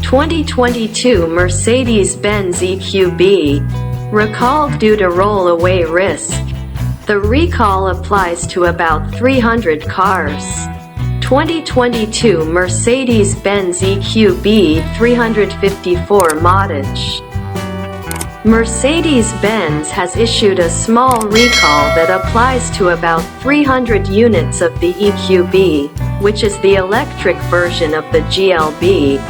2022 Mercedes Benz EQB, recalled due to rollaway risk. The recall applies to about 300 cars. 2022 Mercedes Benz EQB 354 modage. Mercedes-Benz has issued a small recall that applies to about 300 units of the EQB, which is the electric version of the GLB.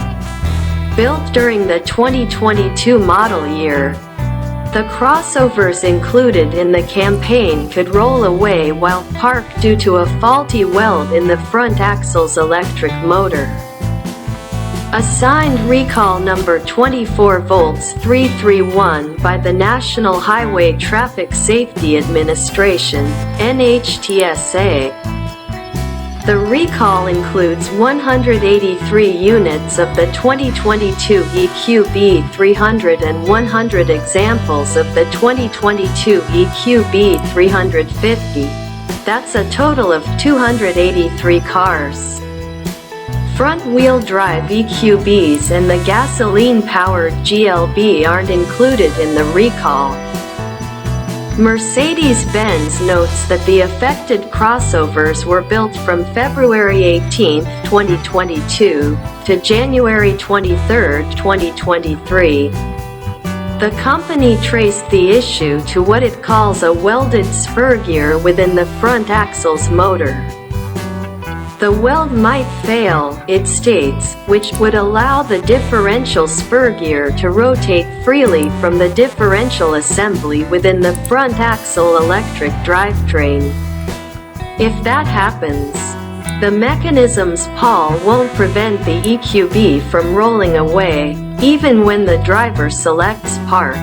Built during the 2022 model year, the crossovers included in the campaign could roll away while parked due to a faulty weld in the front axle's electric motor. Assigned recall number 24 volts 331 by the National Highway Traffic Safety Administration, NHTSA. The recall includes 183 units of the 2022 EQB 300 and 100 examples of the 2022 EQB 350. That's a total of 283 cars. Front-wheel drive EQBs and the gasoline-powered GLB aren't included in the recall. Mercedes-Benz notes that the affected crossovers were built from February 18, 2022, to January 23, 2023. The company traced the issue to what it calls a welded spur gear within the front axle's motor. The weld might fail, it states, which would allow the differential spur gear to rotate freely from the differential assembly within the front axle electric drivetrain. If that happens, the mechanism's pawl won't prevent the EQB from rolling away, even when the driver selects park.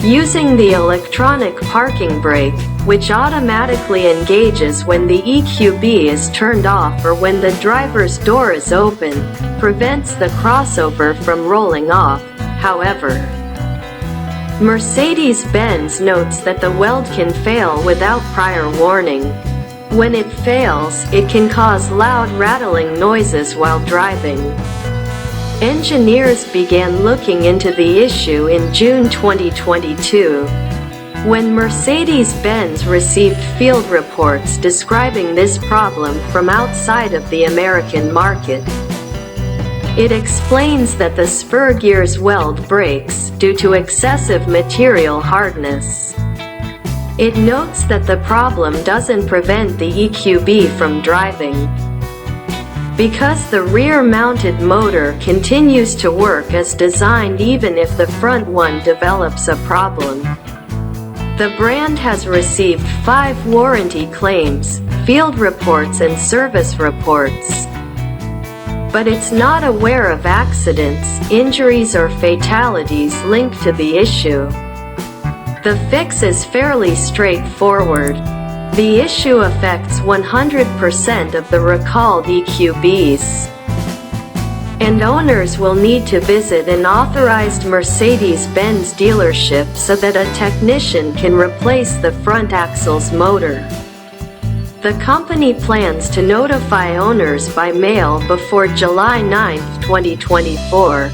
Using the electronic parking brake, which automatically engages when the EQB is turned off or when the driver's door is open, prevents the crossover from rolling off. However, Mercedes-Benz notes that the weld can fail without prior warning. When it fails, it can cause loud rattling noises while driving. Engineers began looking into the issue in June 2022. When Mercedes-Benz received field reports describing this problem from outside of the American market. It explains that the spur gear's weld breaks due to excessive material hardness. It notes that the problem doesn't prevent the EQB from driving, because the rear-mounted motor continues to work as designed even if the front one develops a problem. The brand has received 5 warranty claims, field reports and service reports. But it's not aware of accidents, injuries or fatalities linked to the issue. The fix is fairly straightforward. The issue affects 100% of the recalled EQBs. And owners will need to visit an authorized Mercedes-Benz dealership so that a technician can replace the front axle's motor. The company plans to notify owners by mail before July 9, 2024.